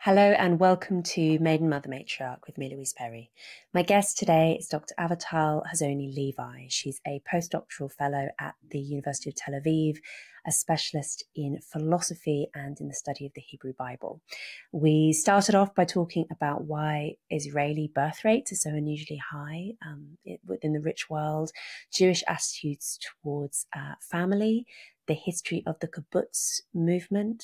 Hello and welcome to Maiden, Matriarch with me, Louise. My guest today is Dr. Avital Hazony Levi. She's a postdoctoral fellow at the University of Tel Aviv, a specialist in philosophy and in the study of the Hebrew Bible. We started off by talking about why Israeli birth rates are so unusually high within the rich world, Jewish attitudes towards family, the history of the Kibbutz movement,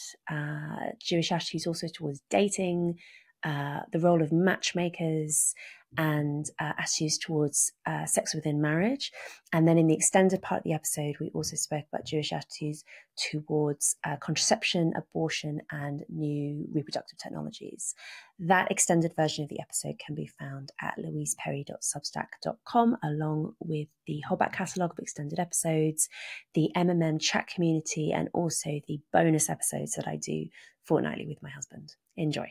Jewish attitudes also towards dating, the role of matchmakers, and attitudes towards sex within marriage. And then in the extended part of the episode, we also spoke about Jewish attitudes towards contraception, abortion, and new reproductive technologies. That extended version of the episode can be found at louiseperry.substack.com, along with the whole back catalogue of extended episodes, the MMM chat community, and also the bonus episodes that I do fortnightly with my husband. Enjoy.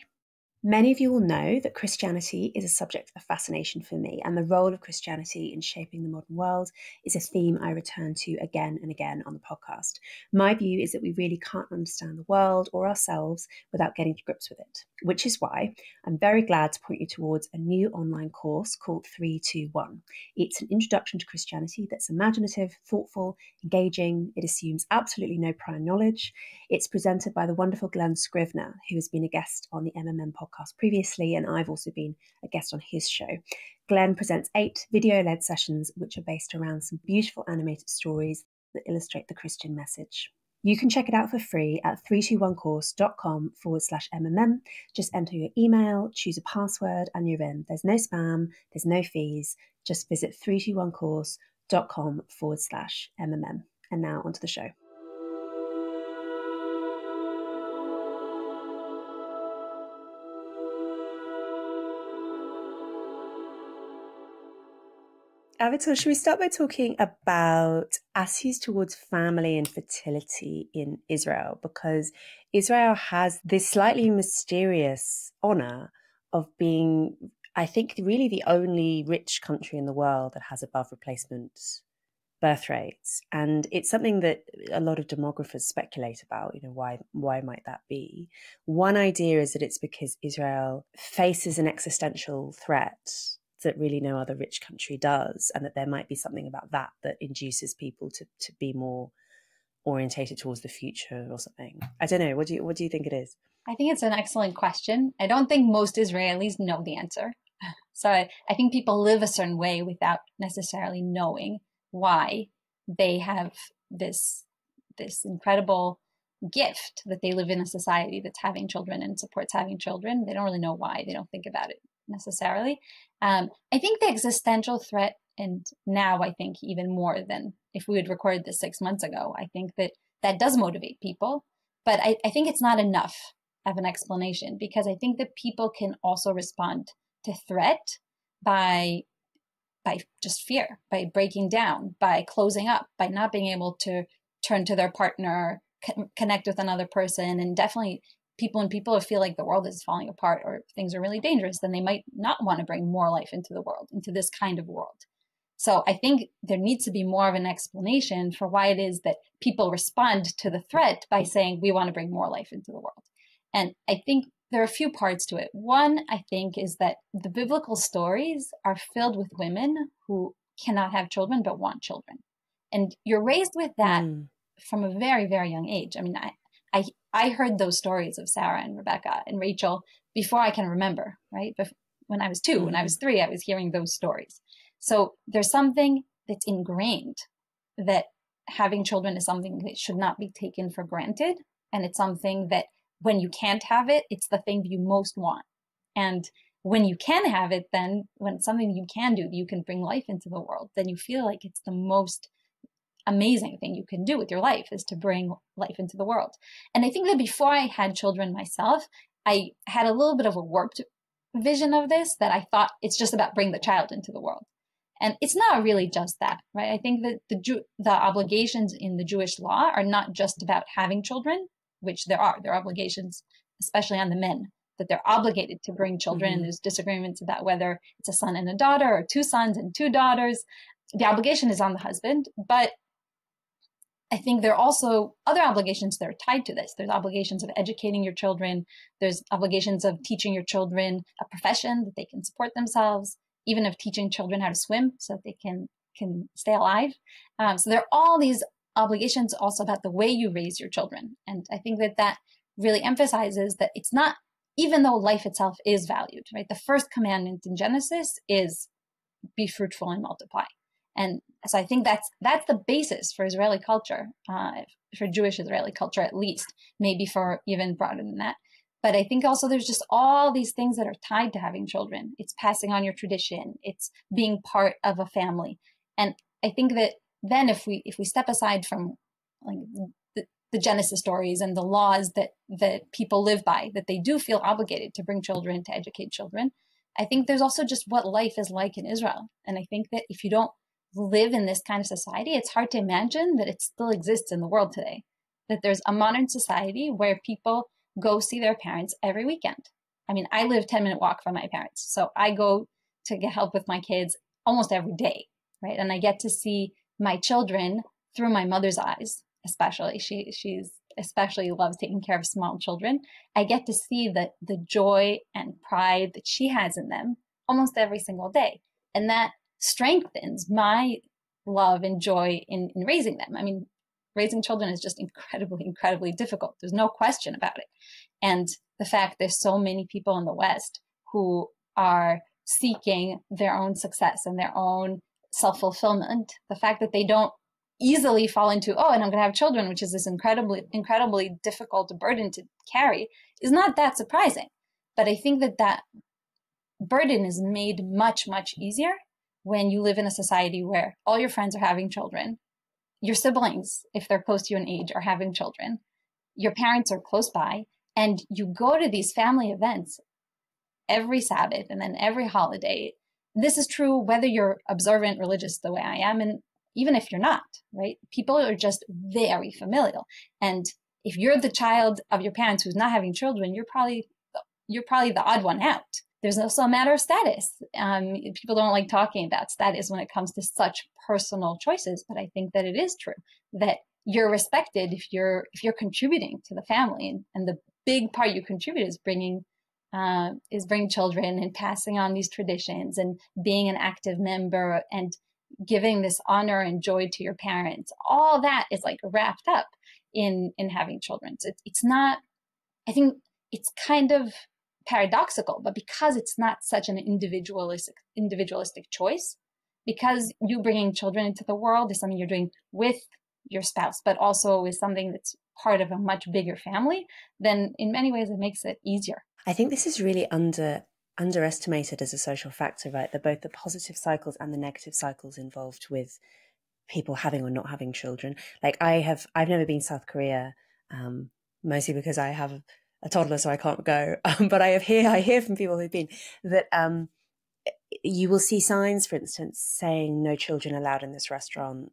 Many of you will know that Christianity is a subject of fascination for me, and the role of Christianity in shaping the modern world is a theme I return to again and again on the podcast. My view is that we really can't understand the world or ourselves without getting to grips with it, which is why I'm very glad to point you towards a new online course called 321. It's an introduction to Christianity that's imaginative, thoughtful, engaging. It assumes absolutely no prior knowledge. It's presented by the wonderful Glenn Scrivener, who has been a guest on the MMM podcast previously, and I've also been a guest on his show. Glenn presents 8 video-led sessions which are based around some beautiful animated stories that illustrate the Christian message. You can check it out for free at 321course.com/MMM. Just enter your email, choose a password, and you're in. There's no spam, there's no fees. Just visit 321course.com/MMM. And now onto the show. Avital, should we start by talking about attitudes towards family and fertility in Israel? Because Israel has this slightly mysterious honor of being, I think, really the only rich country in the world that has above replacement birth rates. And it's something that a lot of demographers speculate about, why might that be? One idea is that it's because Israel faces an existential threat that really no other rich country does, and that there might be something about that induces people to be more orientated towards the future or something. I don't know. What do you think it is? I think it's an excellent question. I don't think most Israelis know the answer. So I think people live a certain way without necessarily knowing why they have this incredible gift that they live in a society that's having children and supports having children. They don't really know why. They don't think about it necessarily. I think the existential threat, and now I think even more than if we had recorded this 6 months ago, I think that does motivate people. But I think it's not enough of an explanation, because I think that people can also respond to threat by just fear, by breaking down, by closing up, by not being able to turn to their partner, connect with another person. And definitely when people feel like the world is falling apart or things are really dangerous, then they might not want to bring more life into the world, into this kind of world. So I think there needs to be more of an explanation for why it is that people respond to the threat by saying, we want to bring more life into the world. And I think there are a few parts to it. One, I think, is that the biblical stories are filled with women who cannot have children but want children. And you're raised with that from a very, very young age. I mean, I heard those stories of Sarah and Rebecca and Rachel before I can remember, right? But when I was 2, when I was 3, I was hearing those stories. So there's something that's ingrained, that having children is something that should not be taken for granted. And it's something that when you can't have it, it's the thing that you most want. And when you can have it, then when it's something you can do, you can bring life into the world, then you feel like it's the most amazing thing you can do with your life, is to bring life into the world. And I think that before I had children myself, I had a little bit of a warped vision of this, that I thought it's just about bringing the child into the world. And it's not really just that, right? I think that the obligations in the Jewish law are not just about having children, which there are obligations, especially on the men, that they're obligated to bring children. And there's disagreements about whether it's a son and a daughter or 2 sons and 2 daughters. The obligation is on the husband, but I think there are also other obligations that are tied to this. There's obligations of educating your children. There's obligations of teaching your children a profession that they can support themselves, even of teaching children how to swim so that they can stay alive. So there are all these obligations also about the way you raise your children. And I think that really emphasizes that it's not, even though life itself is valued, right? The first commandment in Genesis is be fruitful and multiply. And so I think that's the basis for Israeli culture, for Jewish Israeli culture at least, maybe for even broader than that. But I think also there's just all these things that are tied to having children. It's passing on your tradition. It's being part of a family. And I think that then if we step aside from like the Genesis stories and the laws that people live by, that they do feel obligated to bring children, to educate children, I think there's also just what life is like in Israel. And I think that if you don't live in this kind of society, it's hard to imagine that it still exists in the world today, that there's a modern society where people go see their parents every weekend. I mean, I live 10-minute walk from my parents, so I go to get help with my kids almost every day, right? And I get to see my children through my mother's eyes, especially. She's especially loves taking care of small children. I get to see the joy and pride that she has in them almost every single day. And that strengthens my love and joy in raising them. I mean, raising children is just incredibly, incredibly difficult. There's no question about it. And the fact there's so many people in the West who are seeking their own success and their own self-fulfillment, the fact that they don't easily fall into, and I'm going to have children, which is this incredibly, incredibly difficult burden to carry, is not that surprising. But I think that burden is made much, much easier when you live in a society where all your friends are having children, your siblings, if they're close to you in age, are having children, your parents are close by, and you go to these family events every Sabbath and then every holiday. This is true whether you're observant religious the way I am, and even if you're not, right? People are just very familial. And if you're the child of your parents who's not having children, you're probably the odd one out. There's also a matter of status. People don't like talking about status when it comes to such personal choices, but I think that it is true that you're respected if you're contributing to the family, and the big part you contribute is bringing children and passing on these traditions and being an active member and giving this honor and joy to your parents. All that is like wrapped up in having children. So it's not, I think it's kind of paradoxical, but because it's not such an individualistic choice, because you bringing children into the world is something you're doing with your spouse, but also is something that's part of a much bigger family, then in many ways it makes it easier. I think this is really underestimated as a social factor, right? Both the positive cycles and the negative cycles involved with people having or not having children. Like I've never been to South Korea, mostly because I have a toddler, so I can't go. But I hear from people who've been that you will see signs, for instance, saying no children allowed in this restaurant.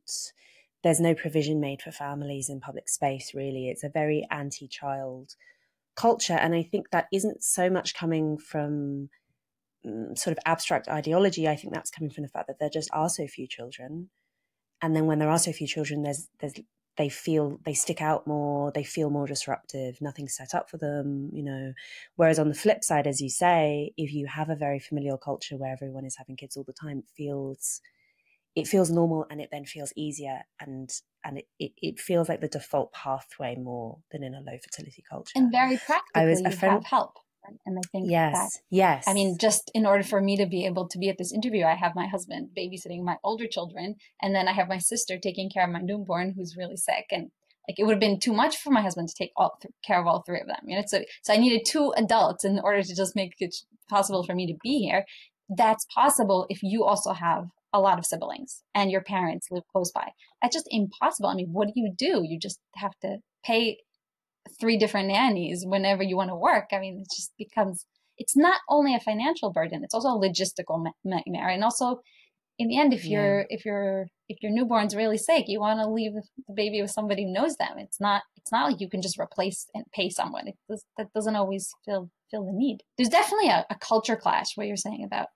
There's no provision made for families in public space, really. It's a very anti-child culture. And I think that isn't so much coming from sort of abstract ideology. I think that's coming from the fact that there just are so few children. And then when there are so few children, they stick out more, they feel more disruptive, nothing's set up for them, Whereas on the flip side, as you say, if you have a very familial culture where everyone is having kids all the time, it feels normal, and it then feels easier, and it feels like the default pathway more than in a low fertility culture. And very practically, have help. And I think yes. I mean, just in order for me to be able to be at this interview, I have my husband babysitting my older children, and then I have my sister taking care of my newborn who's really sick. And like, it would have been too much for my husband to take care of all three of them. So I needed two adults in order to just make it possible for me to be here. That's possible if you also have a lot of siblings and your parents live close by. That's just impossible. I mean, what do? You just have to pay 3 different nannies whenever you want to work. I mean, it just becomes, it's not only a financial burden, it's also a logistical nightmare. And also, in the end, if your newborn's really sick, you want to leave the baby with somebody who knows them. It's not like you can just replace and pay someone. That doesn't always feel the need. There's definitely a culture clash, what you're saying about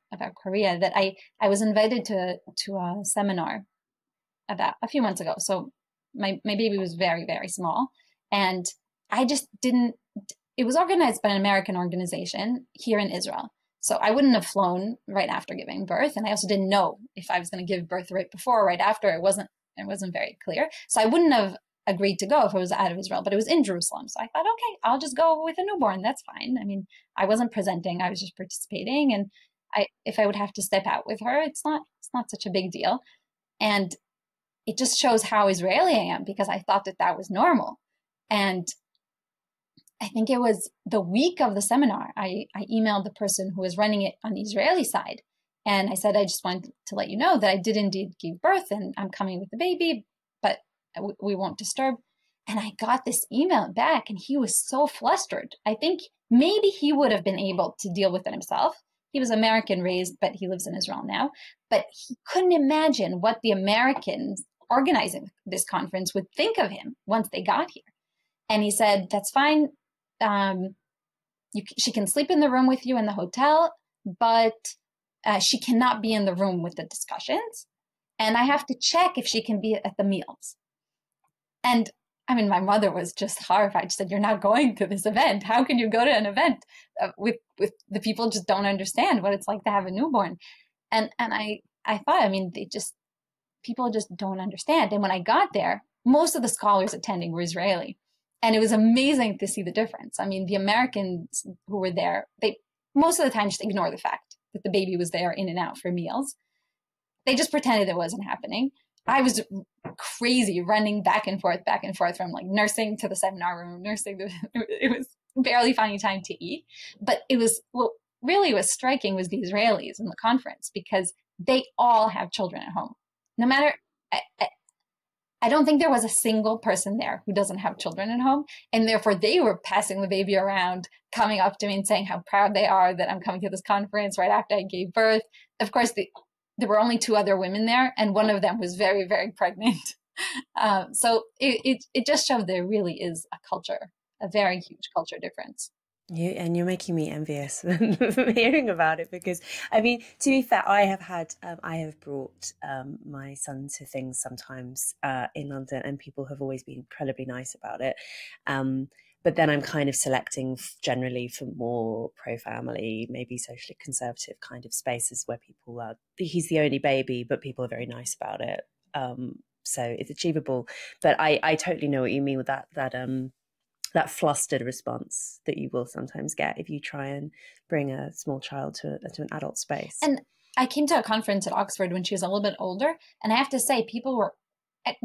Korea, that I was invited to a seminar about a few months ago. So my baby was very, very small. And I just didn't, it was organized by an American organization here in Israel. So I wouldn't have flown right after giving birth. And I also didn't know if I was going to give birth right before or right after. It wasn't very clear. So I wouldn't have agreed to go if it was out of Israel, but it was in Jerusalem. So I thought, okay, I'll just go with a newborn. That's fine. I mean, I wasn't presenting, I was just participating. And if I would have to step out with her, it's not such a big deal. And it just shows how Israeli I am, because I thought that was normal. And I think it was the week of the seminar, I emailed the person who was running it on the Israeli side. And I said, I just wanted to let you know that I did indeed give birth and I'm coming with the baby, but we won't disturb. And I got this email back and he was so flustered. I think maybe he would have been able to deal with it himself. He was American raised, but he lives in Israel now. But he couldn't imagine what the Americans organizing this conference would think of him once they got here. And he said, that's fine. She can sleep in the room with you in the hotel, but she cannot be in the room with the discussions. And I have to check if she can be at the meals. And I mean, my mother was just horrified. She said, you're not going to this event. How can you go to an event with the people just don't understand what it's like to have a newborn? And I thought, I mean, people just don't understand. And when I got there, most of the scholars attending were Israeli. And it was amazing to see the difference. I mean, the Americans who were there, they most of the time just ignore the fact that the baby was there in and out for meals. They just pretended it wasn't happening. I was crazy running back and forth from like nursing to the seminar room, it was barely finding time to eat. But it was, what really was striking was the Israelis in the conference, because they all have children at home. No matter, I don't think there was a single person there who doesn't have children at home. And therefore they were passing the baby around, coming up to me and saying how proud they are that I'm coming to this conference right after I gave birth. Of course, there were only 2 other women there, and one of them was very, very pregnant. So it just showed there really is a very huge culture difference. You're making me envious hearing about it, because I mean, to be fair, I have brought my son to things sometimes in London, and people have always been incredibly nice about it. But then I'm kind of selecting generally for more pro-family, maybe socially conservative kind of spaces where people are, he's the only baby, but people are very nice about it. So it's achievable. But I totally know what you mean with that flustered response that you will sometimes get if you try and bring a small child to an adult space. And I came to a conference at Oxford when she was a little bit older, and I have to say, people were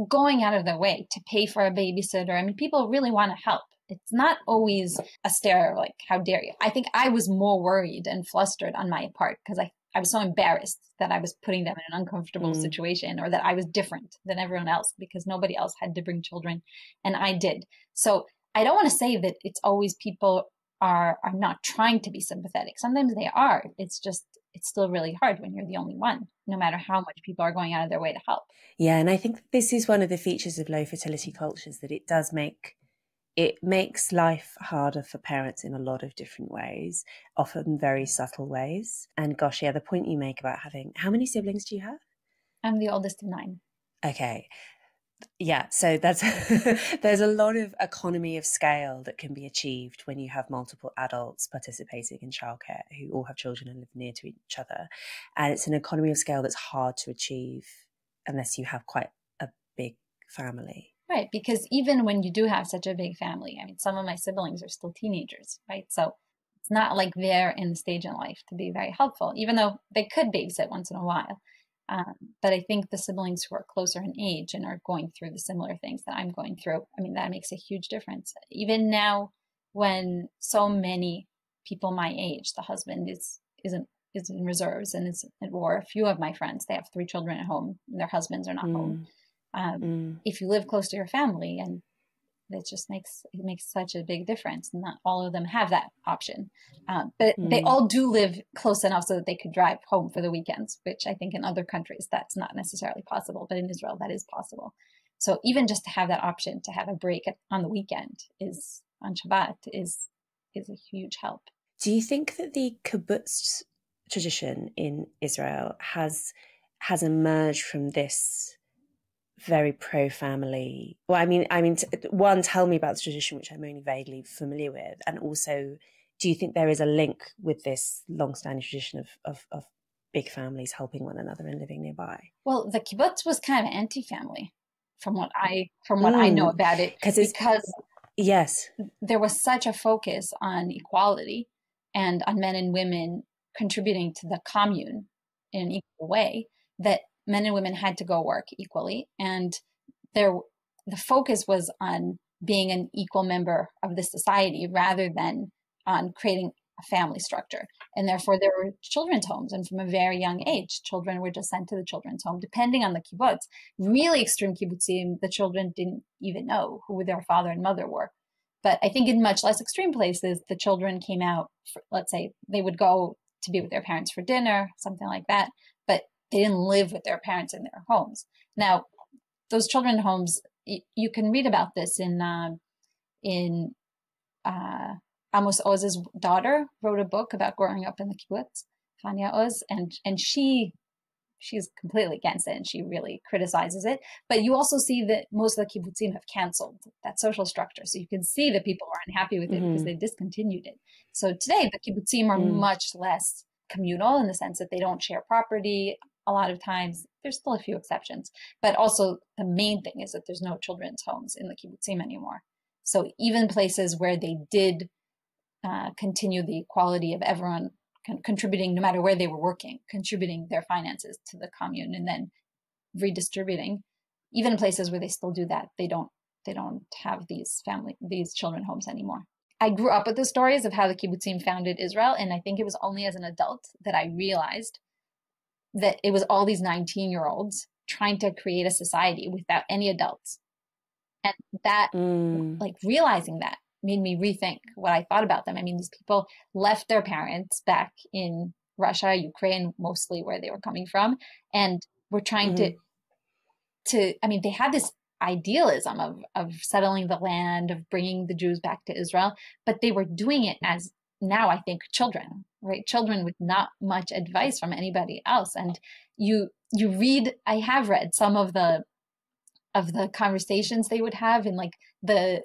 going out of their way to pay for a babysitter. I mean, people really want to help. It's not always a stare like, how dare you? I think I was more worried and flustered on my part because I was so embarrassed that I was putting them in an uncomfortable situation, or that I was different than everyone else because nobody else had to bring children and I did. So I don't want to say that it's always people are not trying to be sympathetic. Sometimes they are. It's still really hard when you're the only one, no matter how much people are going out of their way to help. Yeah, and I think this is one of the features of low fertility cultures, that it makes life harder for parents in a lot of different ways, often very subtle ways. And gosh, yeah, the point you make about how many siblings do you have? I'm the oldest of 9. Okay. Yeah, so there's a lot of economy of scale that can be achieved when you have multiple adults participating in childcare who all have children and live near to each other. And it's an economy of scale that's hard to achieve unless you have quite a big family. Right, because even when you do have such a big family, I mean, some of my siblings are still teenagers, right? So it's not like they're in the stage in life to be very helpful, even though they could babysit once in a while. But I think the siblings who are closer in age and are going through the similar things that I'm going through, I mean, that makes a huge difference. Even now, when so many people my age, the husband is in reserves and is at war. A few of my friends, they have 3 children at home, and their husbands are not home. If you live close to your family, and it makes such a big difference. Not all of them have that option, but they all do live close enough so that they could drive home for the weekends, which I think in other countries that's not necessarily possible, but in Israel that is possible. So even just to have that option to have a break on the weekend on Shabbat is a huge help. Do you think that the Kibbutz tradition in Israel has emerged from this very pro-family. Well, one, tell me about the tradition, which I'm only vaguely familiar with, and also, do you think there is a link with this long-standing tradition of big families helping one another and living nearby? Well, the kibbutz was kind of anti-family, from what I know about it, because yes, there was such a focus on equality and on men and women contributing to the commune in an equal way, that men and women had to go work equally, and the focus was on being an equal member of the society rather than on creating a family structure. And therefore there were children's homes, and from a very young age children were just sent to the children's home, depending on the kibbutz. Really extreme kibbutzim, the children didn't even know who their father and mother were. But I think in much less extreme places, the children came out for, let's say they would go to be with their parents for dinner, something like that, but they didn't live with their parents in their homes. Now, those children's homes, you can read about this in Amos Oz's daughter wrote a book about growing up in the kibbutz, Fania Oz, and she's completely against it, and she really criticizes it. But you also see that most of the kibbutzim have canceled that social structure, so you can see that people are unhappy with it because they discontinued it. So today the kibbutzim are much less communal in the sense that they don't share property. A lot of times, there's still a few exceptions, but also the main thing is that there's no children's homes in the kibbutzim anymore. So even places where they did continue the equality of everyone contributing, no matter where they were working, contributing their finances to the commune and then redistributing, even places where they still do that, they don't have these children homes anymore. I grew up with the stories of how the kibbutzim founded Israel, and I think it was only as an adult that I realized that it was all these 19-year-olds trying to create a society without any adults. And that, like realizing that made me rethink what I thought about them. I mean, these people left their parents back in Russia, Ukraine, mostly where they were coming from, and were trying to, I mean, they had this idealism of settling the land, of bringing the Jews back to Israel, but they were doing it as now, I think, children, right? Children with not much advice from anybody else. And I have read some of the conversations they would have in like the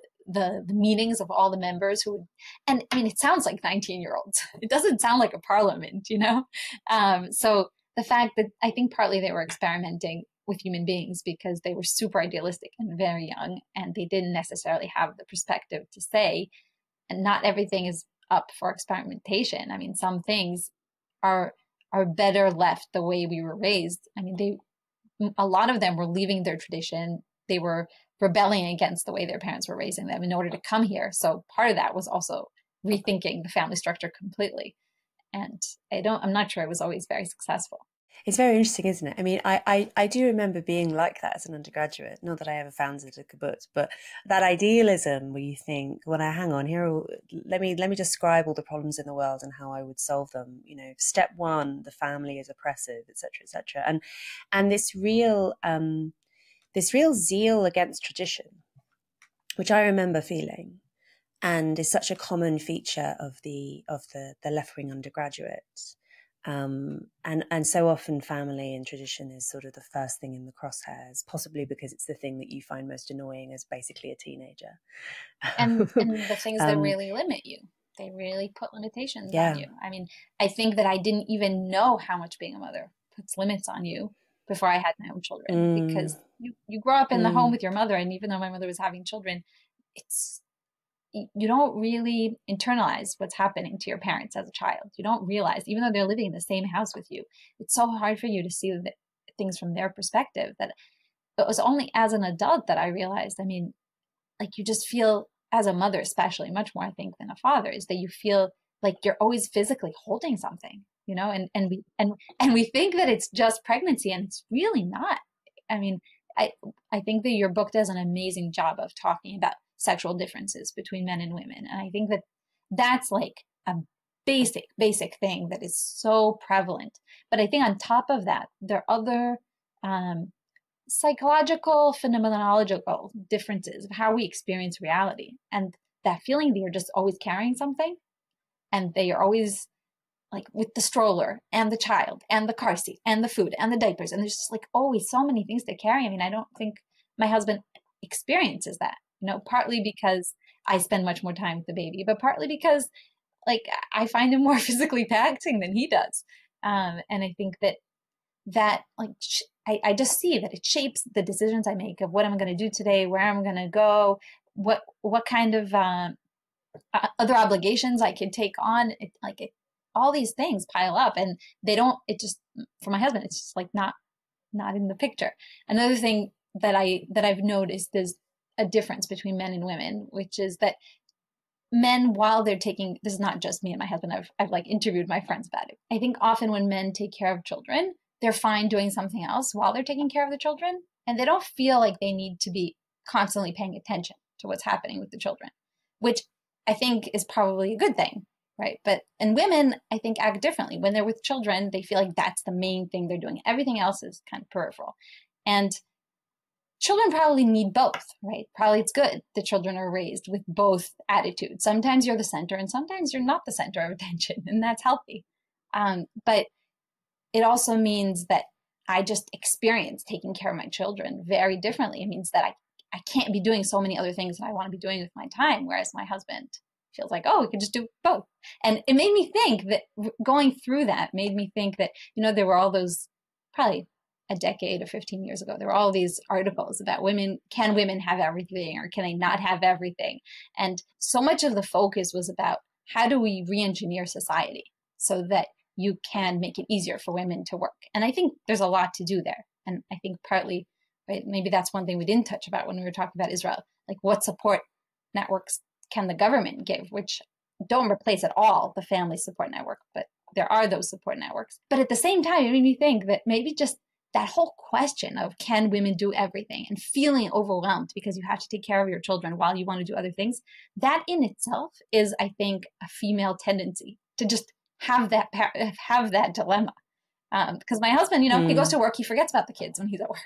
meetings of all the members who would, and I mean, it sounds like 19-year-olds. It doesn't sound like a parliament, you know? So the fact that I think partly they were experimenting with human beings because they were super idealistic and very young, and they didn't necessarily have the perspective to say, and not everything is up for experimentation. I mean, some things are better left the way we were raised. I mean, a lot of them were leaving their tradition. They were rebelling against the way their parents were raising them in order to come here. So part of that was also rethinking the family structure completely. And I'm not sure it was always very successful. It's very interesting, isn't it? I mean, I do remember being like that as an undergraduate. Not that I ever founded a kibbutz, but that idealism where you think, well, now hang on, let me describe all the problems in the world and how I would solve them. You know, step one, the family is oppressive, etc., etc. And this real zeal against tradition, which I remember feeling, and is such a common feature of the left-wing undergraduates. And so often family and tradition is sort of the first thing in the crosshairs, possibly because it's the thing that you find most annoying as basically a teenager. And the things that really limit you, they really put limitations on you. I mean, I think that I didn't even know how much being a mother puts limits on you before I had my own children, because you grow up in the home with your mother, and even though my mother was having children, you don't really internalize what's happening to your parents as a child. You don't realize, even though they're living in the same house with you, it's so hard for you to see things from their perspective, that it was only as an adult that I realized, I mean, like you just feel, as a mother especially, much more I think than a father, is that you feel like you're always physically holding something, you know, and we think that it's just pregnancy, and it's really not. I mean, I think that your book does an amazing job of talking about sexual differences between men and women. And I think that that's like a basic thing that is so prevalent. But I think on top of that, there are other psychological, phenomenological differences of how we experience reality. And that feeling that you're just always carrying something, and that you're always like with the stroller and the child and the car seat and the food and the diapers. And there's just like always so many things to carry. I mean, I don't think my husband experiences that, partly because I spend much more time with the baby, but partly because like I find him more physically taxing than he does. And I think that like, I just see that it shapes the decisions I make of what I'm going to do today, where I'm going to go, what kind of other obligations I could take on. All these things pile up, and for my husband, it's just like not in the picture. Another thing that I've noticed is a difference between men and women, which is that men, while they're taking, this is not just me and my husband, I've like interviewed my friends about it. I think often when men take care of children, they're fine doing something else while they're taking care of the children, and they don't feel like they need to be constantly paying attention to what's happening with the children, which I think is probably a good thing, right? And women, I think, act differently. When they're with children, they feel like that's the main thing they're doing. Everything else is kind of peripheral. And children probably need both, right? Probably it's good that children are raised with both attitudes. Sometimes you're the center and sometimes you're not the center of attention, and that's healthy. But it also means that I just experience taking care of my children very differently. It means that I can't be doing so many other things that I want to be doing with my time, whereas my husband feels like, oh, we can just do both. And it made me think that going through that made me think that, there were all those, probably a decade or 15 years ago, there were all these articles about women, can women have everything or can they not have everything? And so much of the focus was about how do we re-engineer society so that you can make it easier for women to work. And I think there's a lot to do there. And I think partly, right, maybe that's one thing we didn't touch about when we were talking about Israel, like what support networks can the government give, which don't replace at all the family support network, but there are those support networks. But at the same time, it made me think that maybe just that whole question of can women do everything and feeling overwhelmed because you have to take care of your children while you want to do other things, that in itself is, I think, a female tendency to just have that dilemma. Because my husband, he goes to work, he forgets about the kids when he's at work.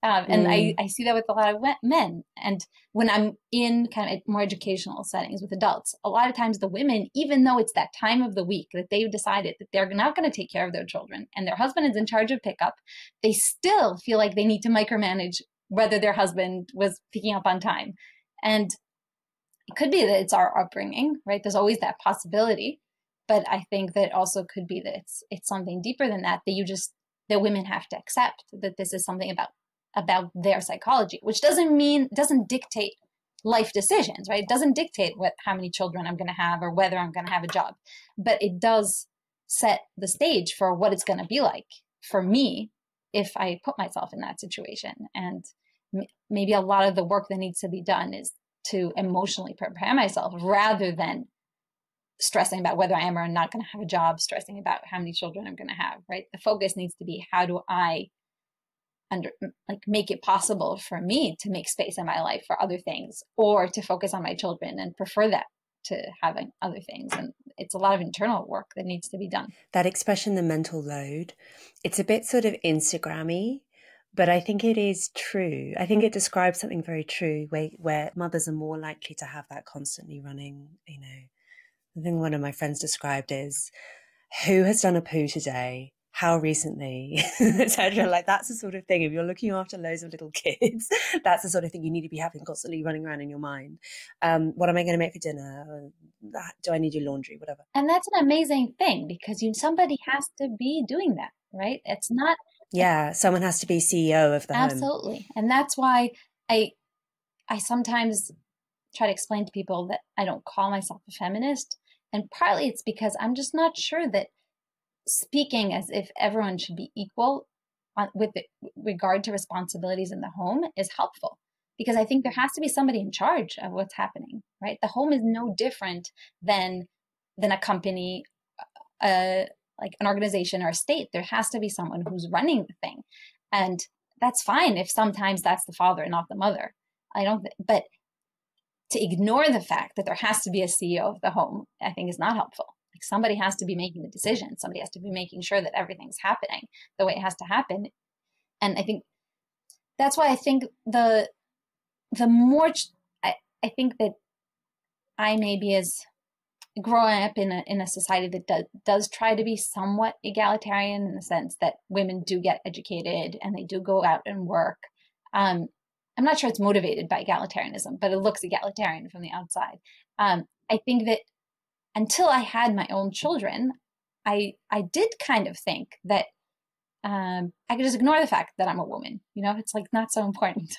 And I see that with a lot of men. And when I'm in kind of more educational settings with adults, a lot of times the women, even though it's that time of the week that they've decided that they're not going to take care of their children and their husband is in charge of pickup, they still feel like they need to micromanage whether their husband was picking up on time. And it could be that it's our upbringing, right? There's always that possibility. But I think that also could be that it's something deeper than that, that women have to accept that this is something about their psychology, which doesn't dictate life decisions, right? It doesn't dictate how many children I'm going to have or whether I'm going to have a job, but it does set the stage for what it's going to be like for me if I put myself in that situation. And maybe a lot of the work that needs to be done is to emotionally prepare myself rather than stressing about whether I am or not going to have a job, stressing about how many children I'm going to have, right? The focus needs to be how do I make it possible for me to make space in my life for other things or to focus on my children and prefer that to having other things. And it's a lot of internal work that needs to be done. That expression, the mental load, it's a bit sort of Instagram-y, but I think it is true. I think it describes something very true where mothers are more likely to have that constantly running, I think one of my friends described is who has done a poo today, how recently, etc. Like that's the sort of thing. If you're looking after loads of little kids, that's the sort of thing you need to be having constantly running around in your mind. What am I going to make for dinner? Do I need to do laundry? Whatever. And that's an amazing thing because somebody has to be doing that, right? It's not. Yeah, someone has to be CEO of the home. Absolutely. And that's why I sometimes try to explain to people that I don't call myself a feminist. And partly it's because I'm just not sure that speaking as if everyone should be equal with regard to responsibilities in the home is helpful. Because I think there has to be somebody in charge of what's happening, right? The home is no different than a company, like an organization or a state. There has to be someone who's running the thing. And that's fine if sometimes that's the father and not the mother. But to ignore the fact that there has to be a CEO of the home, I think is not helpful. Like somebody has to be making the decision. Somebody has to be making sure that everything's happening the way it has to happen. And I think that's why I think the more I think that I maybe as growing up in a society that does try to be somewhat egalitarian in the sense that women do get educated and they do go out and work. I'm not sure it's motivated by egalitarianism, but it looks egalitarian from the outside. I think that until I had my own children, I did kind of think that I could just ignore the fact that I'm a woman. You know, it's like not so important.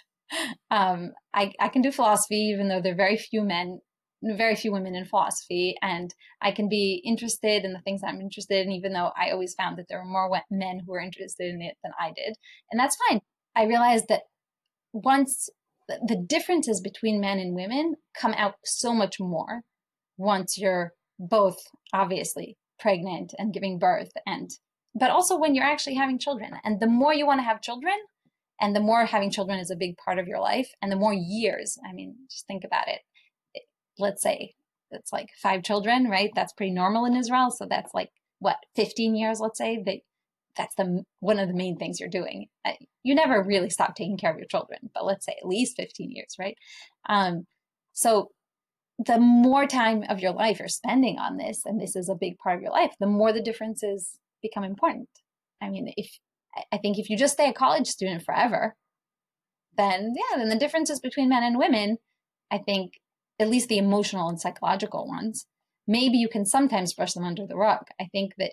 I can do philosophy, even though there are very few women in philosophy, and I can be interested in the things I'm interested in, even though I always found that there were more men who were interested in it than I did. And that's fine. I realized that once the differences between men and women come out so much more once you're both obviously pregnant and giving birth, but also when you're actually having children. And the more you want to have children, and the more having children is a big part of your life, and the more years, I mean, just think about it. Let's say it's like 5 children, right? That's pretty normal in Israel. So that's like, what, 15 years, let's say? That's one of the main things you're doing. You never really stop taking care of your children, but let's say at least 15 years, right? So the more time of your life you're spending on this, and this is a big part of your life, the more the differences become important. I mean, I think if you just stay a college student forever, then the differences between men and women, I think, at least the emotional and psychological ones, maybe you can sometimes brush them under the rug. I think that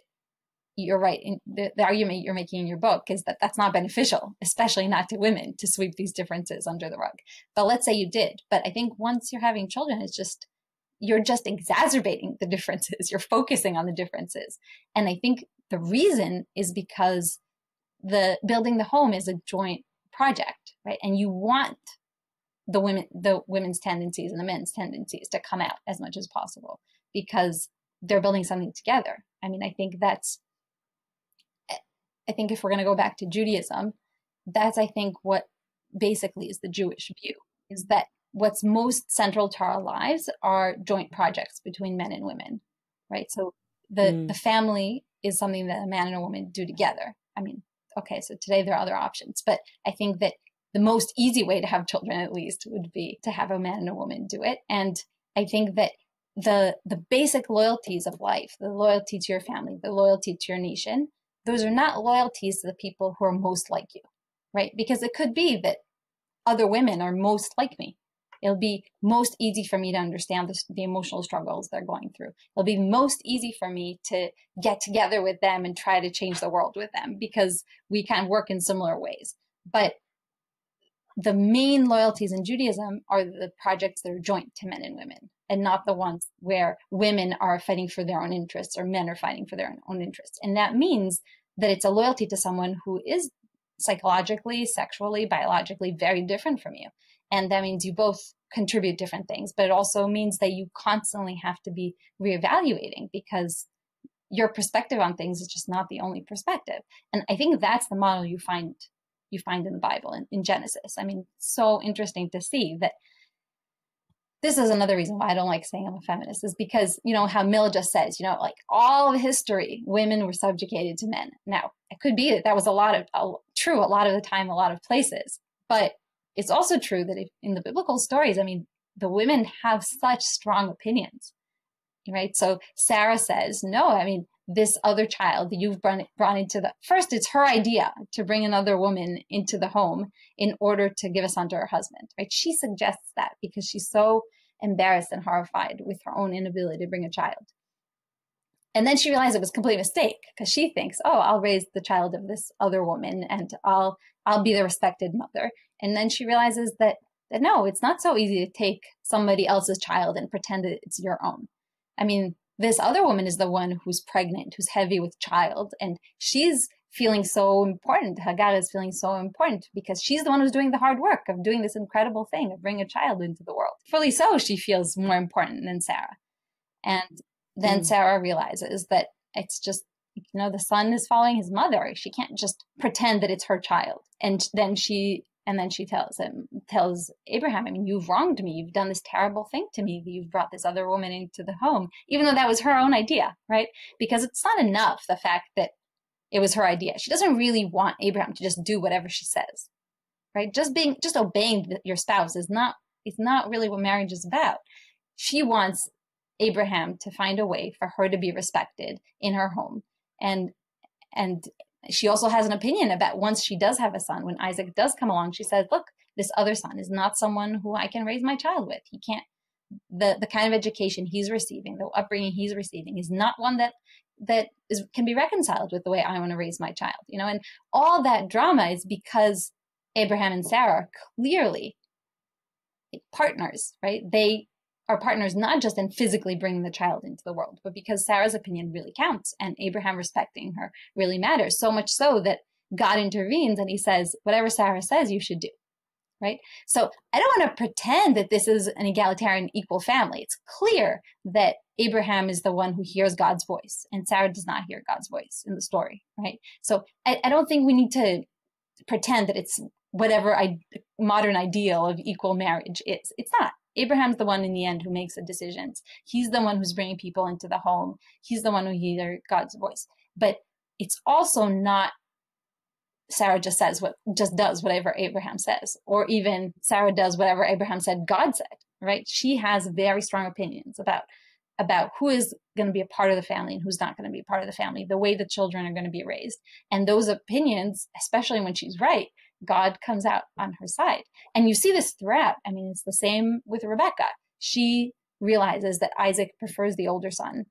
you're right. The argument you're making in your book is that that's not beneficial, especially not to women, to sweep these differences under the rug. But let's say you did. But I think once you're having children, you're just exacerbating the differences. You're focusing on the differences. And I think the reason is because building the home is a joint project, right? And you want the women's tendencies and the men's tendencies to come out as much as possible because they're building something together. I mean, I think if we're going to go back to Judaism, that's, I think, what basically is the Jewish view, is that what's most central to our lives are joint projects between men and women, right? So the family is something that a man and a woman do together. I mean, okay, so today there are other options, but I think that the most easy way to have children, at least, would be to have a man and a woman do it. And I think that the basic loyalties of life, the loyalty to your family, the loyalty to your nation, those are not loyalties to the people who are most like you, right? Because it could be that other women are most like me. It'll be most easy for me to understand the emotional struggles they're going through. It'll be most easy for me to get together with them and try to change the world with them because we kind of work in similar ways. But the main loyalties in Judaism are the projects that are joint to men and women, and not the ones where women are fighting for their own interests or men are fighting for their own interests. And that means that it's a loyalty to someone who is psychologically, sexually, biologically very different from you. And that means you both contribute different things, but it also means that you constantly have to be reevaluating because your perspective on things is just not the only perspective. And I think that's the model you find in the Bible, in Genesis. I mean, so interesting to see that. This is another reason why I don't like saying I'm a feminist, is because, you know, how Mill just says, you know, like all of history, women were subjugated to men. Now, it could be that was true a lot of the time, a lot of places, but it's also true that in the biblical stories, I mean, the women have such strong opinions, right? So Sarah says, no, I mean, this other child that you've brought into first, it's her idea to bring another woman into the home in order to give a son to her husband, right? She suggests that because she's so embarrassed and horrified with her own inability to bring a child. And then she realized it was a complete mistake because she thinks, oh, I'll raise the child of this other woman and I'll be the respected mother. And then she realizes that no, it's not so easy to take somebody else's child and pretend that it's your own. I mean, this other woman is the one who's pregnant, who's heavy with child, and she's feeling so important. Hagar is feeling so important because she's the one who's doing the hard work of doing this incredible thing of bringing a child into the world. Fully so, she feels more important than Sarah. And then Sarah realizes that it's just, you know, the son is following his mother. She can't just pretend that it's her child. And then she tells Abraham, I mean, you've wronged me. You've done this terrible thing to me. You've brought this other woman into the home, even though that was her own idea, right? Because it's not enough, the fact that it was her idea. She doesn't really want Abraham to just do whatever she says, right? Just obeying your spouse is not really what marriage is about. She wants Abraham to find a way for her to be respected in her home. And she also has an opinion about once she does have a son, when Isaac does come along, she says, look, this other son is not someone who I can raise my child with. He can't, the kind of education he's receiving, the upbringing he's receiving is not one that can be reconciled with the way I want to raise my child, you know. And all that drama is because Abraham and Sarah are clearly partners, right? They are partners not just in physically bringing the child into the world, but because Sarah's opinion really counts and Abraham respecting her really matters, so much so that God intervenes and he says, whatever Sarah says, you should do, right? So I don't want to pretend that this is an egalitarian, equal family. It's clear that Abraham is the one who hears God's voice and Sarah does not hear God's voice in the story, right? So I don't think we need to pretend that it's whatever modern ideal of equal marriage is. It's not. Abraham's the one in the end who makes the decisions. He's the one who's bringing people into the home. He's the one who hears God's voice. But it's also not Sarah just does whatever Abraham says, or even Sarah does whatever Abraham said God said, right? She has very strong opinions about who is going to be a part of the family and who's not going to be a part of the family, the way the children are going to be raised. And those opinions, especially when she's right, God comes out on her side. And you see this throughout. I mean, it's the same with Rebecca. She realizes that Isaac prefers the older son,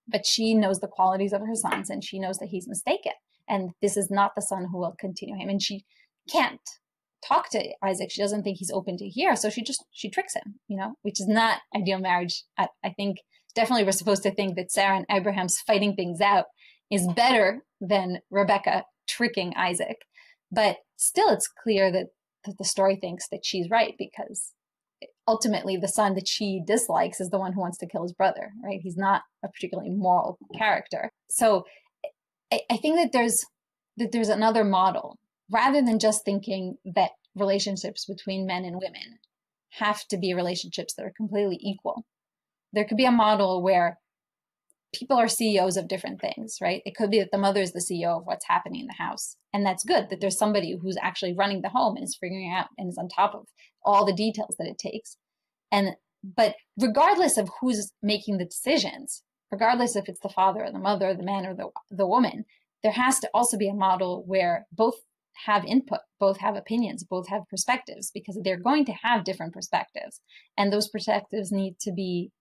but she knows the qualities of her sons and she knows that he's mistaken. And this is not the son who will continue him. And she can't talk to Isaac. She doesn't think he's open to hear. So she tricks him, you know, which is not ideal marriage. I think definitely we're supposed to think that Sarah and Abraham's fighting things out is better than Rebecca tricking Isaac. But still, it's clear that the story thinks that she's right, because ultimately the son that she dislikes is the one who wants to kill his brother, right? He's not a particularly moral character. So I think that there's another model, rather than just thinking that relationships between men and women have to be relationships that are completely equal. There could be a model where people are CEOs of different things, right? It could be that the mother is the CEO of what's happening in the house. And that's good that there's somebody who's actually running the home and is figuring out and is on top of all the details that it takes. But regardless of who's making the decisions, regardless if it's the father or the mother or the man or the woman, there has to also be a model where both have input, both have opinions, both have perspectives, because they're going to have different perspectives. And those perspectives need to be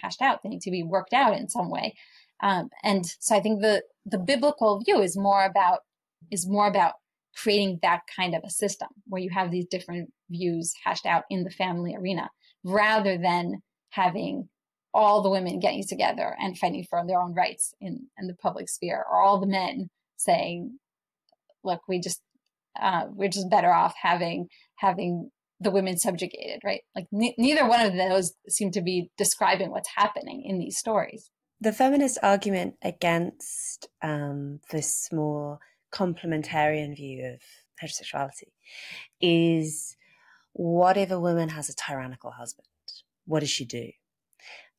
hashed out. They need to be worked out in some way. And so I think the biblical view is more about creating that kind of a system where you have these different views hashed out in the family arena, rather than having all the women getting together and fighting for their own rights in the public sphere, or all the men saying, look, we're just better off having the women subjugated, right? Like neither one of those seem to be describing what's happening in these stories. The feminist argument against this more complementarian view of heterosexuality is, what if a woman has a tyrannical husband? What does she do?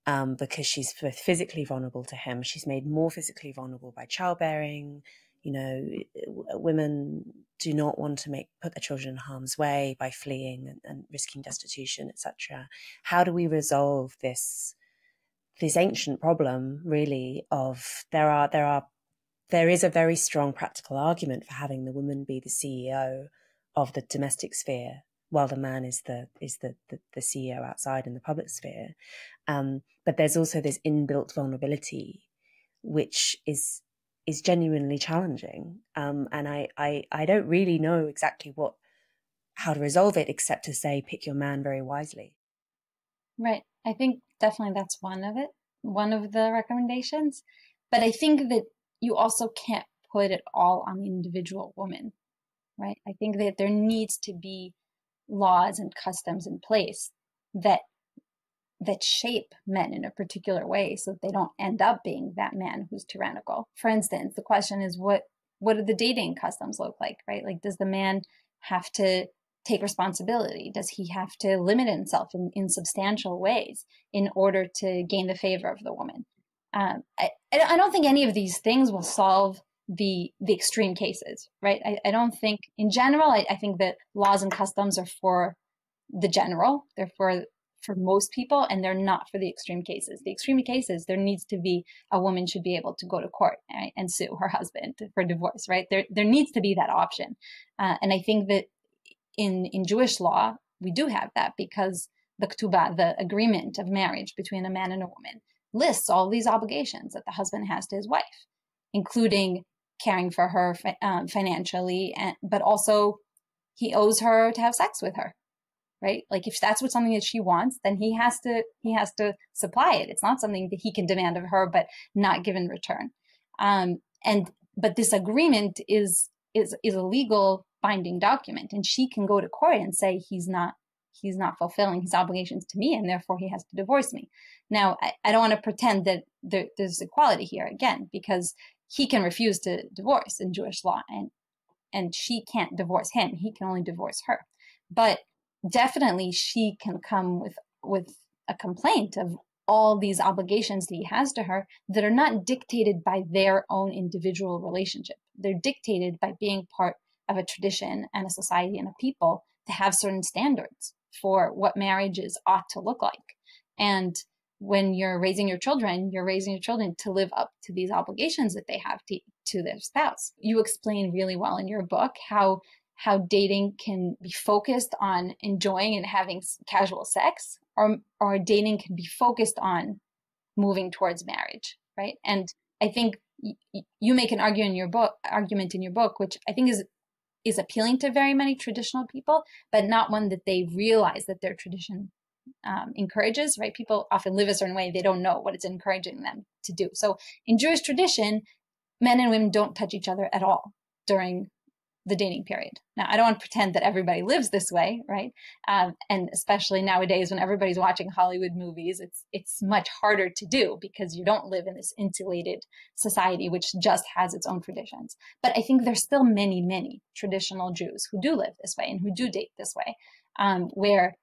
Because she's physically vulnerable to him. She's made more physically vulnerable by childbearing. You know, women do not want to put their children in harm's way by fleeing and risking destitution, etc. How do we resolve this ancient problem, really, of there is a very strong practical argument for having the woman be the CEO of the domestic sphere, while the man is the CEO outside in the public sphere. But there's also this inbuilt vulnerability, which is genuinely challenging. And I don't really know exactly how to resolve it, except to say, pick your man very wisely. Right. I think definitely that's one of the recommendations. But I think that you also can't put it all on the individual woman, right? I think that there needs to be laws and customs in place that shape men in a particular way, so that they don't end up being that man who's tyrannical. For instance, the question is, what do the dating customs look like, right? Like, does the man have to take responsibility? Does he have to limit himself in substantial ways in order to gain the favor of the woman? I don't think any of these things will solve the extreme cases, right? I don't think, in general, I think that laws and customs are for the general. They're for for most people, and they're not for the extreme cases. The extreme cases, there needs to be, a woman should be able to go to court, right, and sue her husband for divorce, right? There needs to be that option. And I think that in Jewish law, we do have that, because the ketubah, the agreement of marriage between a man and a woman, lists all these obligations that the husband has to his wife, including caring for her financially, but also he owes her to have sex with her, right? Like if that's something that she wants, then he has to supply it. It's not something that he can demand of her, but not give in return. But this agreement is a legal binding document, and she can go to court and say he's not fulfilling his obligations to me, and therefore he has to divorce me. Now, I don't want to pretend that there's equality here again, because he can refuse to divorce in Jewish law, and she can't divorce him. He can only divorce her. But definitely she can come with a complaint of all these obligations that he has to her that are not dictated by their own individual relationship. They're dictated by being part of a tradition and a society and a people to have certain standards for what marriages ought to look like. And when you're raising your children to live up to these obligations that they have to their spouse. You explain really well in your book how dating can be focused on enjoying and having casual sex, or dating can be focused on moving towards marriage, right? And I think you make an argument in your book, which I think is appealing to very many traditional people, but not one that they realize that their tradition encourages, right? People often live a certain way. They don't know what it's encouraging them to do. So in Jewish tradition, men and women don't touch each other at all during the dating period. Now, I don't want to pretend that everybody lives this way, right? And especially nowadays when everybody's watching Hollywood movies, it's much harder to do because you don't live in this insulated society, which just has its own traditions. But I think there's still many, many traditional Jews who do live this way and who do date this way, where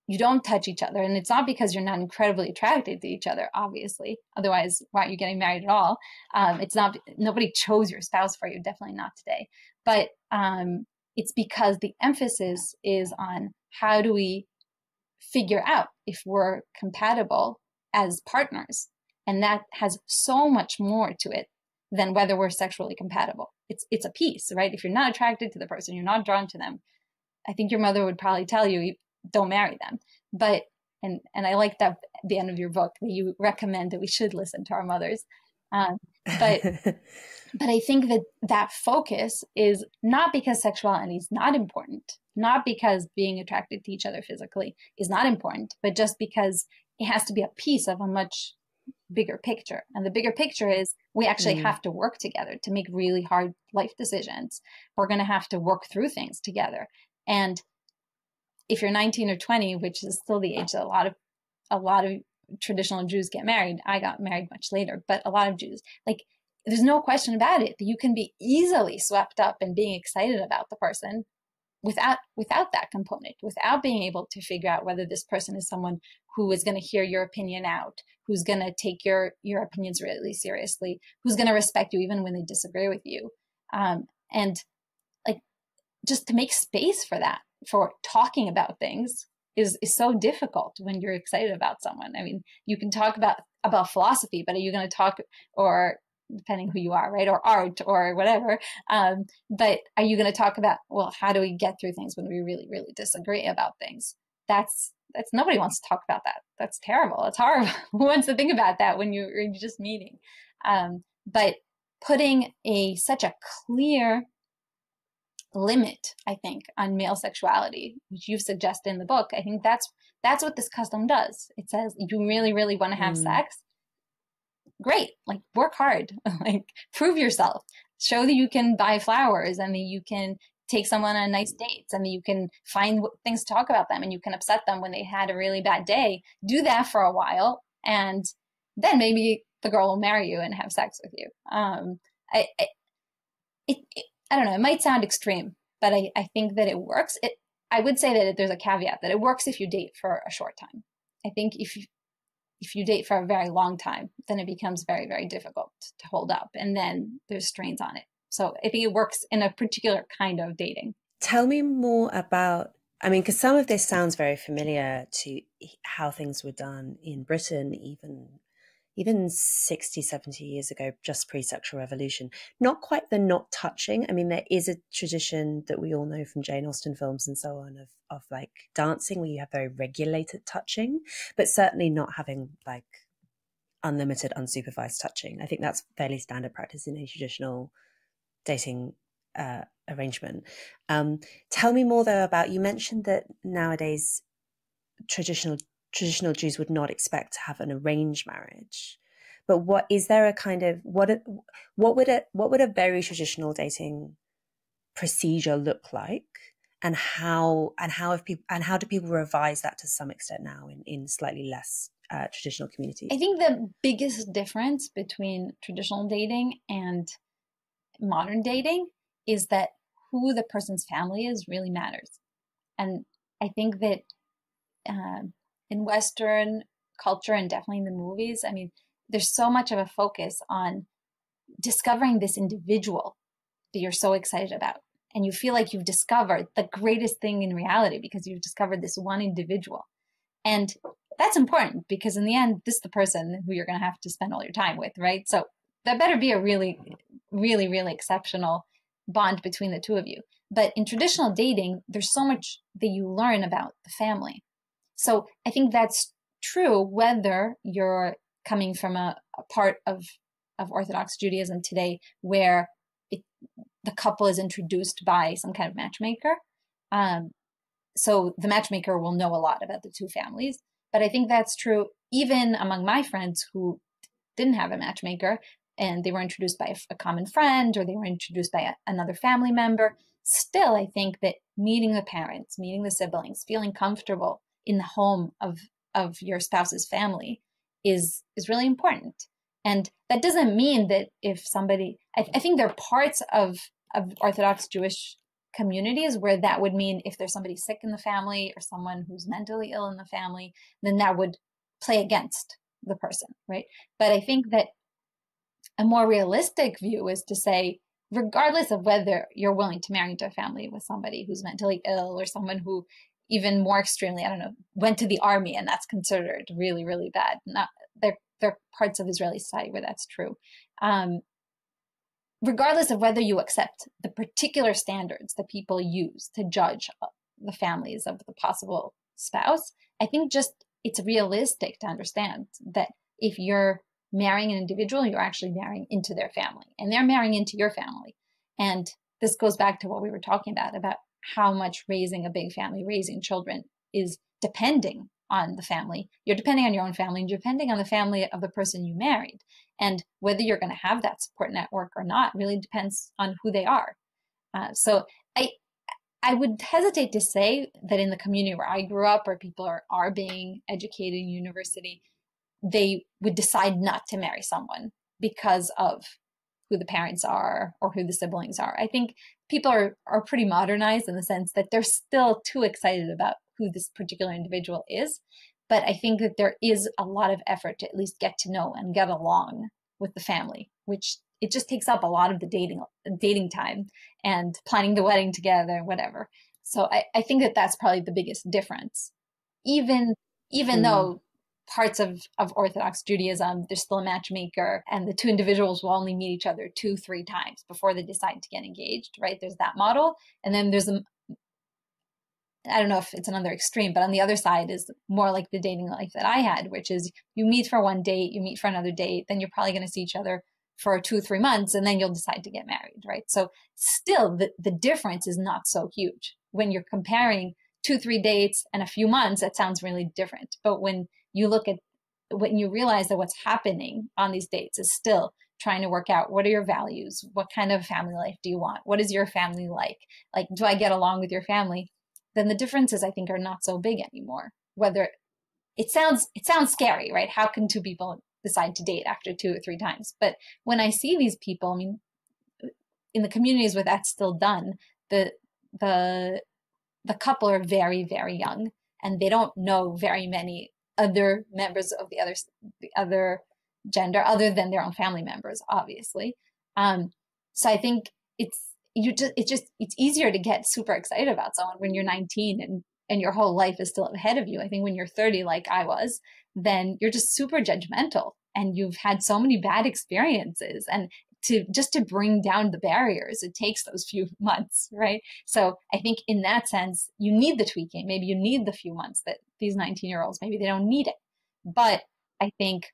you don't touch each other. And it's not because you're not incredibly attracted to each other, obviously. Otherwise, why aren't you getting married at all? Nobody chose your spouse for you, definitely not today. But it's because the emphasis is on how do we figure out if we're compatible as partners. And that has so much more to it than whether we're sexually compatible. It's a piece, right? If you're not attracted to the person, you're not drawn to them, I think your mother would probably tell you, don't marry them. But, and I like that at the end of your book that you recommend that we should listen to our mothers. But I think that focus is not because sexuality is not important, not because being attracted to each other physically is not important, but just because it has to be a piece of a much bigger picture. And the bigger picture is we actually have to work together to make really hard life decisions. We're going to have to work through things together. And if you're 19 or 20, which is still the age that a lot of traditional Jews get married, I got married much later, but a lot of Jews, like, there's no question about it that you can be easily swept up in being excited about the person without that component, without being able to figure out whether this person is someone who is going to hear your opinion out, who's going to take your opinions really seriously, who's going to respect you even when they disagree with you. And like, just to make space for that, for talking about things is so difficult when you're excited about someone. I mean, you can talk about philosophy, but are you going to talk, or depending who you are, right, or art or whatever, but are you going to talk about, well, how do we get through things when we really, really disagree about things? That's nobody wants to talk about that. That's terrible. It's horrible. Who wants to think about that when you're just meeting? But putting such a clear limit, I think, on male sexuality, which you've suggested in the book, I think that's what this custom does. It says, you really, really want to have sex? Great. Like, work hard. Like, prove yourself. Show that you can buy flowers, and that you can take someone on nice dates, and that you can find things to talk about them, and you can upset them when they had a really bad day. Do that for a while, and then maybe the girl will marry you and have sex with you. I don't know, it might sound extreme, but I think that it works. I would say that there's a caveat that it works if you date for a short time. I think if you date for a very long time, then it becomes very, very difficult to hold up. And then there's strains on it. So I think it works in a particular kind of dating. Tell me more about I mean, because some of this sounds very familiar to how things were done in Britain, even 60, 70 years ago, just pre-sexual revolution. Not quite the not touching. I mean, there is a tradition that we all know from Jane Austen films and so on of like dancing where you have very regulated touching, but certainly not having like unlimited, unsupervised touching. I think that's fairly standard practice in a traditional dating arrangement. Tell me more though about, you mentioned that nowadays traditional Jews would not expect to have an arranged marriage, but what is there a kind of what would a very traditional dating procedure look like, and how do people revise that to some extent now in slightly less traditional communities? I think the biggest difference between traditional dating and modern dating is that who the person's family is really matters. And I think that in Western culture, and definitely in the movies, I mean, there's so much of a focus on discovering this individual that you're so excited about. And you feel like you've discovered the greatest thing in reality because you've discovered this one individual. And that's important because in the end, this is the person who you're going to have to spend all your time with, right? So that better be a really, really, really exceptional bond between the two of you. But in traditional dating, there's so much that you learn about the family. So I think that's true whether you're coming from a part of Orthodox Judaism today where the couple is introduced by some kind of matchmaker. So the matchmaker will know a lot about the two families. But I think that's true even among my friends who didn't have a matchmaker and they were introduced by a common friend or they were introduced by another family member. Still, I think that meeting the parents, meeting the siblings, feeling comfortable in the home of your spouse's family is really important. And that doesn't mean that if somebody, I think there are parts of Orthodox Jewish communities where that would mean if there's somebody sick in the family or someone who's mentally ill in the family, then that would play against the person, right? But I think that a more realistic view is to say, regardless of whether you're willing to marry into a family with somebody who's mentally ill or someone who, even more extremely, I don't know, went to the army and that's considered really, really bad. There are parts of Israeli society where that's true. Regardless of whether you accept the particular standards that people use to judge the families of the possible spouse, I think just it's realistic to understand that if you're marrying an individual, you're actually marrying into their family and they're marrying into your family. And this goes back to what we were talking about how much raising a big family, raising children is depending on the family. You're depending on your own family and you're depending on the family of the person you married. And whether you're going to have that support network or not really depends on who they are. So I would hesitate to say that in the community where I grew up, where people are being educated in university, they would decide not to marry someone because of who the parents are or who the siblings are. I think people are pretty modernized in the sense that they're still too excited about who this particular individual is. But I think that there is a lot of effort to at least get to know and get along with the family, which it just takes up a lot of the dating time and planning the wedding together and whatever. So I think that that's probably the biggest difference. Even though parts of Orthodox Judaism, there's still a matchmaker and the two individuals will only meet each other 2-3 times before they decide to get engaged, right? There's that model. And then there's I don't know if it's another extreme, but on the other side is more like the dating life that I had, which is you meet for one date, you meet for another date, then you're probably going to see each other for 2-3 months, and then you'll decide to get married, right? So still, the difference is not so huge. When you're comparing 2-3 dates and a few months, that sounds really different. But when you realize that what's happening on these dates is still trying to work out what are your values, what kind of family life do you want, what is your family like do I get along with your family? Then the differences, I think, are not so big anymore. Whether it sounds scary, right? How can two people decide to date after 2 or 3 times? But when I see these people, I mean, in the communities where that's still done, the couple are very, very young, and they don't know very many other members of the other gender other than their own family members, obviously. So I think it's easier to get super excited about someone when you're 19 and your whole life is still ahead of you. I think when you're 30, like I was, then you're just super judgmental and you've had so many bad experiences. And to bring down the barriers, it takes those few months, right? So I think in that sense, you need the tweaking. Maybe you need the few months that these 19-year-olds, maybe they don't need it. But I think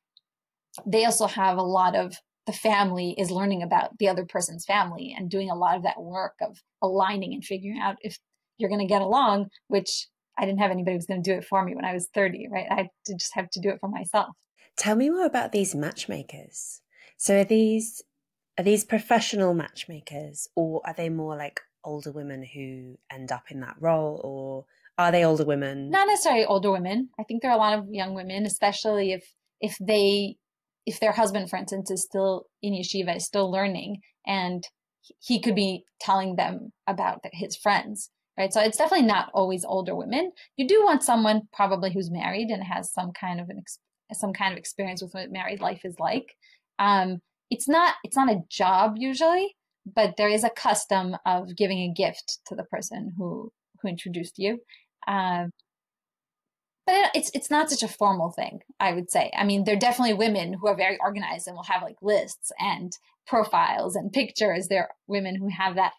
they also have a lot of, the family is learning about the other person's family and doing a lot of that work of aligning and figuring out if you're going to get along, which I didn't have anybody who was going to do it for me when I was 30, right? I just have to do it for myself. Tell me more about these matchmakers. So are these professional matchmakers, or are they more like older women who end up in that role, or are they older women? Not necessarily older women. I think there are a lot of young women, especially if their husband, for instance, is still in yeshiva, is still learning, and he could be telling them about his friends, right? So it's definitely not always older women. You do want someone probably who's married and has some kind of experience with what married life is like. It's not a job usually, but there is a custom of giving a gift to the person who introduced you. But it's not such a formal thing, I would say. I mean, there are definitely women who are very organized and will have like lists and profiles and pictures. There are women who have that,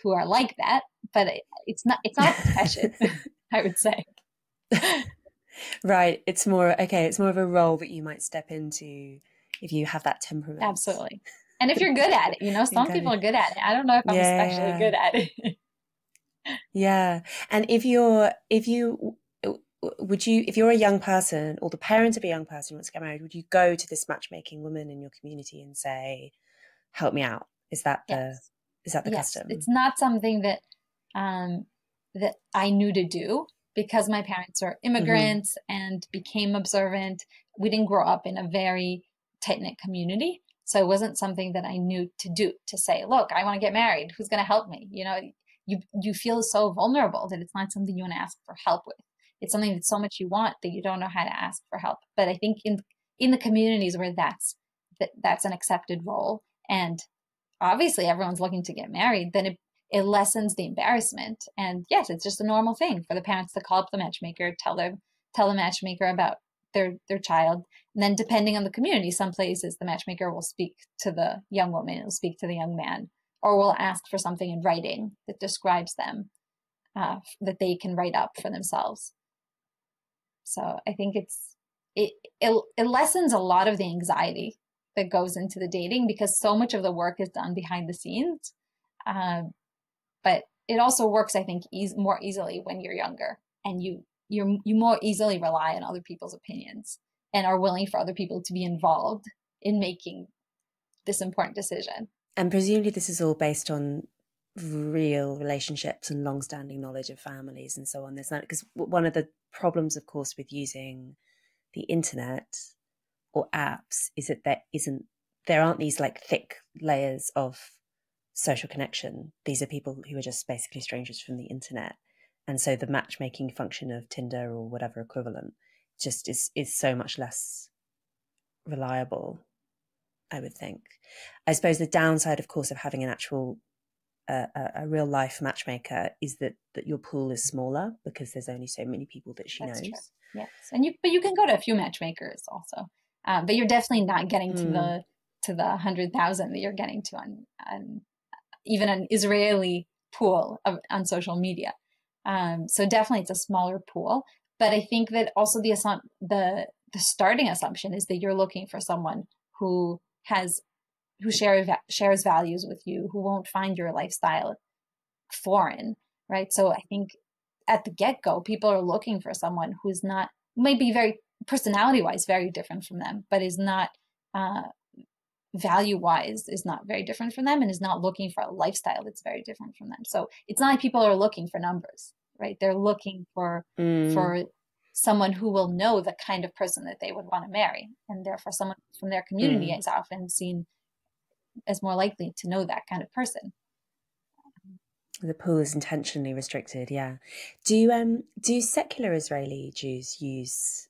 who are like that, but it's not a profession, I would say. Right. It's more of a role that you might step into if you have that temperament. Absolutely. And if you're good at it, some people are good at it. I don't know if I'm especially good at it. Yeah. And if you're a young person, or the parent of a young person who wants to get married, would you go to this matchmaking woman in your community and say, help me out? Is that the custom? It's not something that that I knew to do because my parents are immigrants and became observant. We didn't grow up in a very tight-knit community. So it wasn't something that I knew to do, to say, look, I want to get married. Who's going to help me? You feel so vulnerable that it's not something you want to ask for help with. It's something that's so much you want that you don't know how to ask for help. But I think in the communities where that's an accepted role, and obviously everyone's looking to get married, then it lessens the embarrassment. And yes, it's just a normal thing for the parents to call up the matchmaker, tell the matchmaker about their child. And then depending on the community, some places the matchmaker will speak to the young woman, will speak to the young man, or will ask for something in writing that describes them, that they can write up for themselves. So I think it lessens a lot of the anxiety that goes into the dating, because so much of the work is done behind the scenes. But it also works, I think, more easily when you're younger, and you more easily rely on other people's opinions and are willing for other people to be involved in making this important decision. And presumably this is all based on real relationships and long-standing knowledge of families and so on. There's not, because one of the problems, of course, with using the internet or apps is that there aren't these like thick layers of social connection. These are people who are just basically strangers from the internet. And so the matchmaking function of Tinder or whatever equivalent just is so much less reliable, I would think. I suppose the downside, of course, of having an actual a real life matchmaker is that your pool is smaller because there's only so many people that she knows. True. Yes, but you can go to a few matchmakers also, but you're definitely not getting to the 100,000 that you're getting to on even an Israeli pool on social media. So definitely it's a smaller pool, but I think that also the starting assumption is that you're looking for someone who shares values with you, who won't find your lifestyle foreign, right? So I think at the get-go, people are looking for someone who's not, maybe very personality-wise very different from them, but is not value-wise is not very different from them, and is not looking for a lifestyle that's very different from them. So it's not like people are looking for numbers, right? They're looking for someone who will know the kind of person that they would want to marry, and therefore someone from their community is often seen as more likely to know that kind of person. The pool is intentionally restricted, yeah. Do secular Israeli Jews use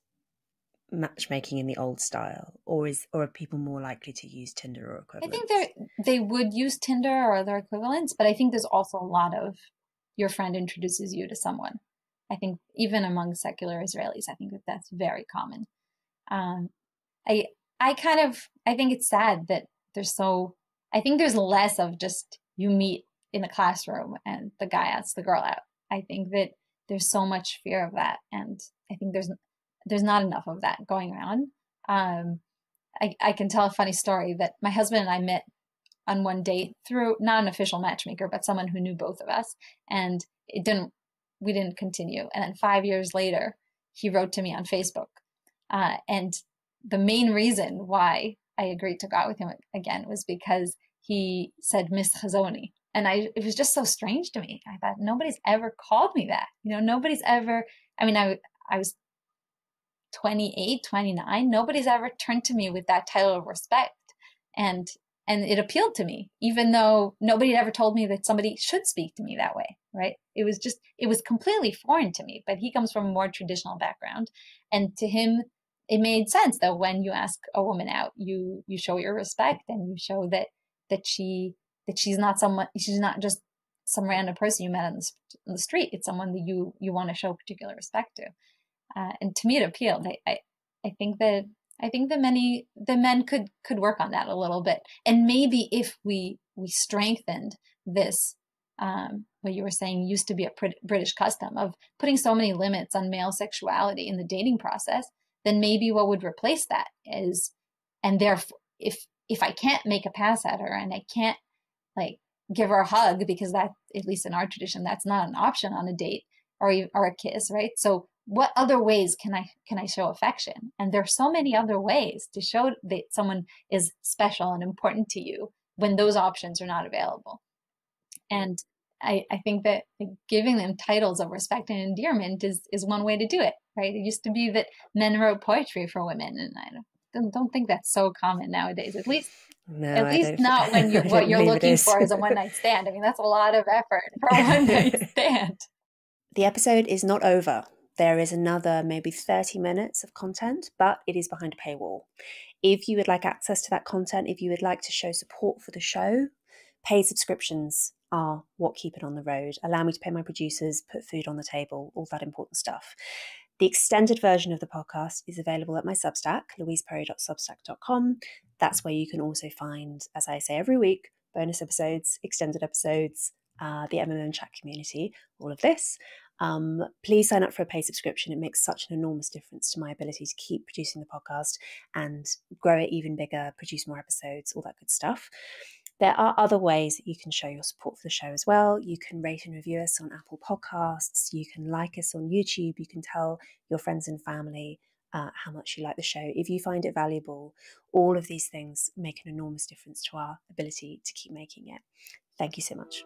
matchmaking in the old style, or are people more likely to use Tinder or I equivalents? think they would use Tinder or other equivalents, but I think there's also a lot of your friend introduces you to someone. I think even among secular Israelis, I think that that's very common. I think it's sad that I think there's less of just you meet in the classroom and the guy asks the girl out. I think that there's so much fear of that, and I think there's not enough of that going around. I can tell a funny story that my husband and I met on one date through not an official matchmaker, but someone who knew both of us, and we didn't continue. And then 5 years later, he wrote to me on Facebook, and the main reason why I agreed to go out with him again was because he said Miss Hazony. And it was just so strange to me. I thought, nobody's ever called me that. Nobody's ever, I was 28, 29. Nobody's ever turned to me with that title of respect. And it appealed to me, even though nobody had ever told me that somebody should speak to me that way, right? It was completely foreign to me, but he comes from a more traditional background. And to him, it made sense that when you ask a woman out, you show your respect and you show that she's not just some random person you met on the street. It's someone that you want to show particular respect to. And to me, it appealed. I think the men could work on that a little bit, and maybe if we strengthened this, what you were saying used to be a British custom of putting so many limits on male sexuality in the dating process, then maybe what would replace that is, and therefore, if I can't make a pass at her and I can't give her a hug, because that, at least in our tradition, that's not an option on a date or a kiss, right? So what other ways can I show affection? And there are so many other ways to show that someone is special and important to you when those options are not available. And I think that giving them titles of respect and endearment is one way to do it, right? It used to be that men wrote poetry for women, and I don't think that's so common nowadays. At least not when what you're looking for is a one-night stand. I mean, that's a lot of effort for a one-night stand. The episode is not over. There is another maybe 30 minutes of content, but it is behind a paywall. If you would like access to that content, if you would like to show support for the show, paid subscriptions are what keep it on the road. Allow me to pay my producers, put food on the table, all that important stuff. The extended version of the podcast is available at my Substack, louiseperry.substack.com. That's where you can also find, as I say every week, bonus episodes, extended episodes, the MMM chat community, all of this. Please sign up for a paid subscription. It makes such an enormous difference to my ability to keep producing the podcast and grow it even bigger, produce more episodes, all that good stuff. There are other ways that you can show your support for the show as well. You can rate and review us on Apple Podcasts. You can like us on YouTube. You can tell your friends and family how much you like the show. If you find it valuable, all of these things make an enormous difference to our ability to keep making it. Thank you so much.